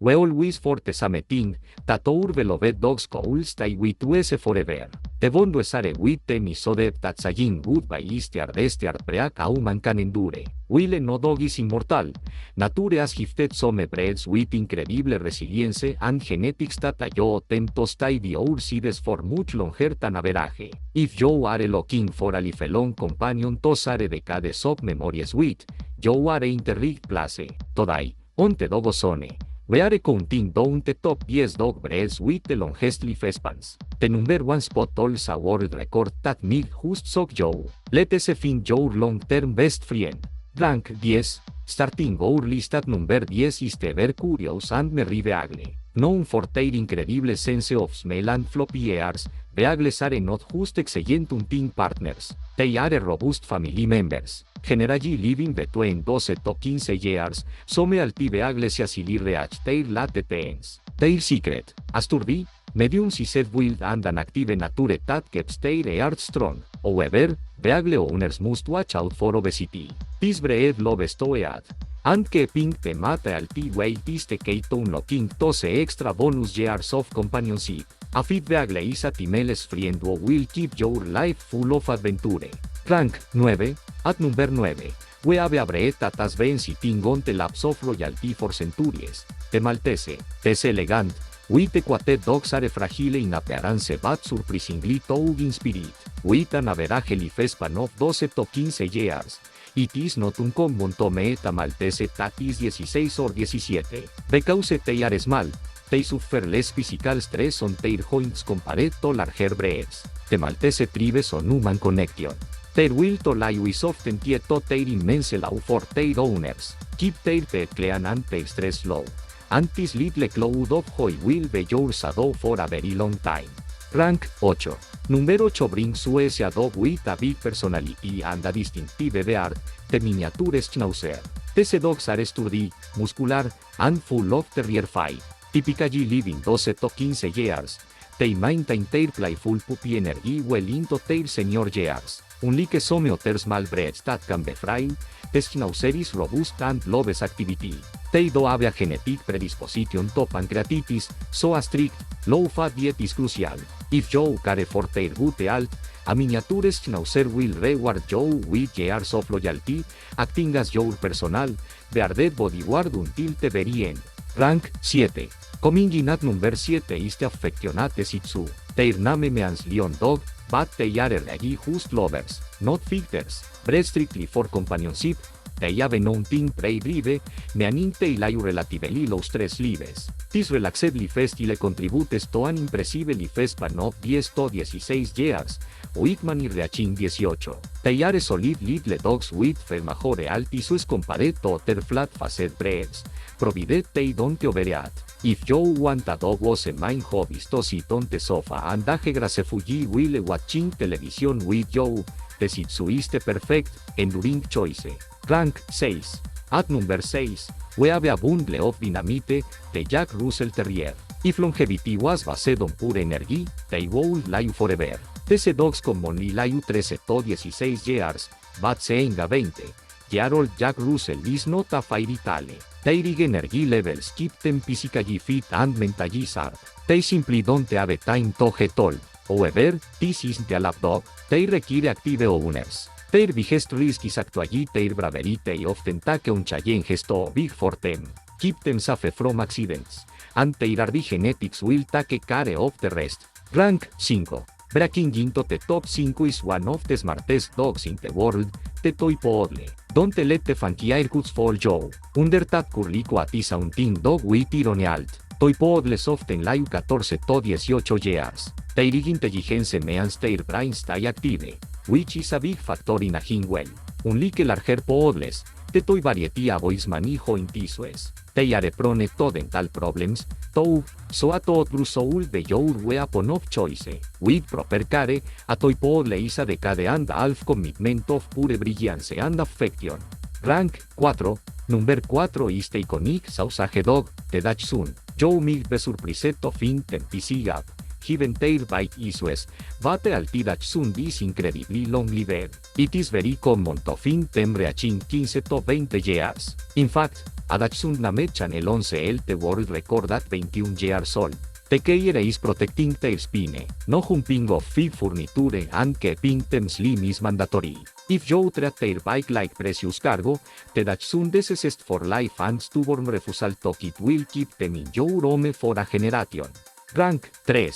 We always for the same thing, that our beloved dogs could stay with us forever. The bond we share with them is so deep that saying goodbye is the hardest heartbreak a human can endure. While no dog is immortal, nature has gifted some breeds with incredible resilience and genetics that allow them to stay the our sides for much longer than average. If you are looking for a lifelong companion to share decades of memories with, you are in the right place. Today, on the Doggo Zone, we are counting down the top 10 dog breeds with the longest lifespans. The number 1 spot holds a world record that might just shock you. Let us find your long-term best friend. Rank 10. Starting our list at number 10 is the ever curious and merry beagle. Known for their incredible sense of smell and floppy ears, beagles are not just excellent hunting partners, they are robust family members. Generally living between 12 to 15 years, some healthy beagles easily reach their late teens. Their secret, as to be, medium-sized build and an active nature that keeps their ears strong. However, beagle owners must watch out for obesity. This breed loves to eat, and keeping them at a healthy weight is the key to unlocking those extra bonus years of companionship. A fit beagle is a timeless friend who will keep your life full of adventure. Rank 9. At number 9, we have a breed that has been sitting on the laps of royalty for centuries. The Maltese. This elegant, with aquatic dogs are fragile in appearance but surprisingly tough in spirit. With an average lifespan of 12 to 15 years, it is not uncommon to meet a Maltese that is 16 or 17. Because they are small, they suffer less physical stress on their joints compared to larger breeds. The Maltese thrives on human connection. Their will to live is often tied to their immense love for their owners. Keep their pet clean and their stress low, and this little cloud of joy will be your shadow for a very long time. Rank 8. Number 8 brings us a dog with a big personality and a distinctive beard, the miniature Schnauzer. These dogs are sturdy, muscular, and full of terrier fight. Typically living 12 to 15 years, they maintain their playful puppy energy well into their senior years. Unlike some other small breeds that can be frail, the Schnauzer is robust and loves activity. They do have a genetic predisposition to pancreatitis, so a strict, low-fat diet is crucial. If you care for their good health, a miniature Schnauzer will reward you with years of loyalty, acting as your personal, bearded bodyguard until the very end. Rank 7. Coming in at number 7 is the affectionate Shih Tzu. Their name means lion dog, but they are really just lovers, not fighters. Bred strictly for companionship, they have an hunting prey drive, meaning they live relatively low stress lives. This relaxed lifestyle contributes to an impressive lifespan of 10 to 16 years, with many reaching 18. They are solid little dogs with fair major altitudes compared to other flat-faced breeds, provided they don't overeat. If you want a dog whose main hobby is to sit on the sofa and gracefully while watching television with you, the Shih Tzu is the perfect, enduring choice. Rank 6. At number 6, we have a bundle of dynamite, the Jack Russell Terrier. If longevity was based on pure energy, they would live forever. These dogs commonly live 13 to 16 years, but saying a 20-year-old Jack Russell is not a fairy tale. Their energy levels keep them physically fit and mentally sharp. They simply don't have time to get old. However, this isn't a lap dog, they require active owners. Their biggest risk is actually their bravery. They often take on challenges too big for them. Keep them safe from accidents, and their RV genetics will take care of the rest. Rank 5. Breaking into the top 5 is one of the smartest dogs in the world, the Toy Poodle. Don't let the funky haircuts fool you. Under that curly coat is a hunting dog with irony alt. Toy Poodles often live 14 to 18 years. Their intelligence means their brains stay active, which is a big factor in aging well. Unlike larger poodles, the toy variety avoids many joint issues. They are prone to dental problems, too, so a toddler should be your weapon of choice. With proper care, a toy poodle is a decade and a half commitment of pure brilliance and affection. Rank 4. Number 4 is the iconic sausage dog, the Dachshund. You might be surprised to find them PC gap. given their bite issues, but altid soon is incredibly long lived. It is very common to find them reaching 15 to 20 years. In fact, Adachsund Namechan el 11 el the world record at 21 years old. The care is protecting their spine, no jumping off feed furniture and keeping them slim is mandatory. If you treat their bike like precious cargo, the Dachshund desist for life and stubborn refusal to it will keep them in your home for a generation. Rank 3.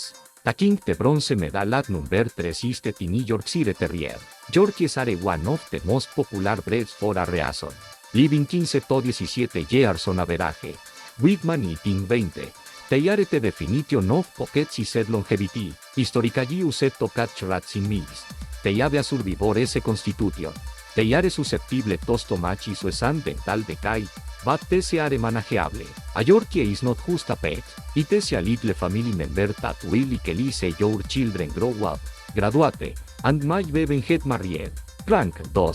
Taking the bronze medal at number 3 is the New York City Terrier. Yorkies are one of the most popular breeds for a reason. Living 15 to 17 years on average. Whitman eating 20. They are the definition of pockets is longevity, historically used to catch rats in meals. They have a survivor constitution. They are susceptible to stomach issues and dental decay, but they are manageable. A Yorkie is not just a pet, it is a little family member that will likely see your children grow up, graduate, and might even get married. Rank 2.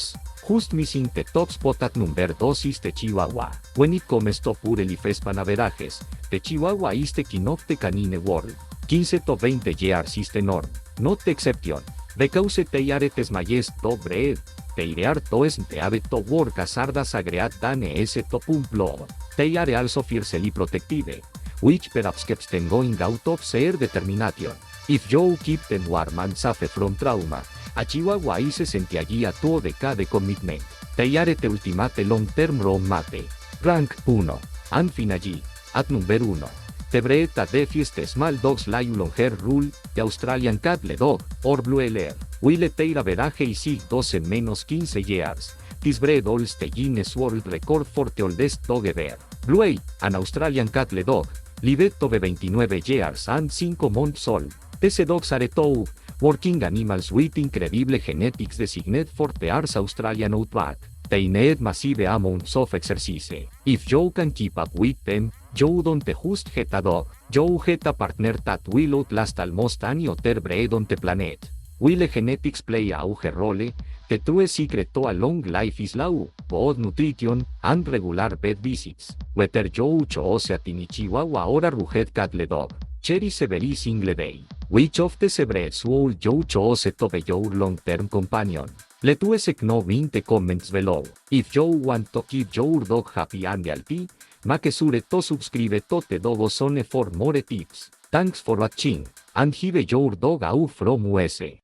Just missing the top spot at number 2 is the Chihuahua. When it comes to pure lifespan averages, the Chihuahua is the king of the canine world. 15 to 20 years is the norm, not the exception. Because they are the smallest dog breed, they are to able to work as hard as a great than to pump blood. They are also fiercely protective, which perhaps keeps them going out of their determination. If you keep them warm and safe from trauma, a Chihuahua is essentially a 2-decade commitment. They are the ultimate long-term roommate. Rank 1. And finally, at number 1. The breed that defies the small dogs like long-hair rule, the Australian cat dog, or blue hair. Will their average is 12-15 years. This breed holds the Guinness World Record for the oldest dog ever. Blue, an Australian cat dog, lived to be 29 years and 5 months old. These dogs are two working animals with incredible genetics designed for the Ars Australian outback. They need massive amounts of exercise. If you can keep up with them, you don't just get a dog, you get a partner that will outlast almost any other breed on the planet. Will genetics play a huge role? The true secret to a long life is low, good nutrition, and regular vet visits. Whether you choose a tiny Chihuahua or a rugged cat dog, cherish every single day. Which of these breeds would you choose to be your long-term companion? Let us know in the comments below. If you want to keep your dog happy and healthy, make sure to subscribe to the Doggo Zone for more tips. Thanks for watching, and have your dog out from USA.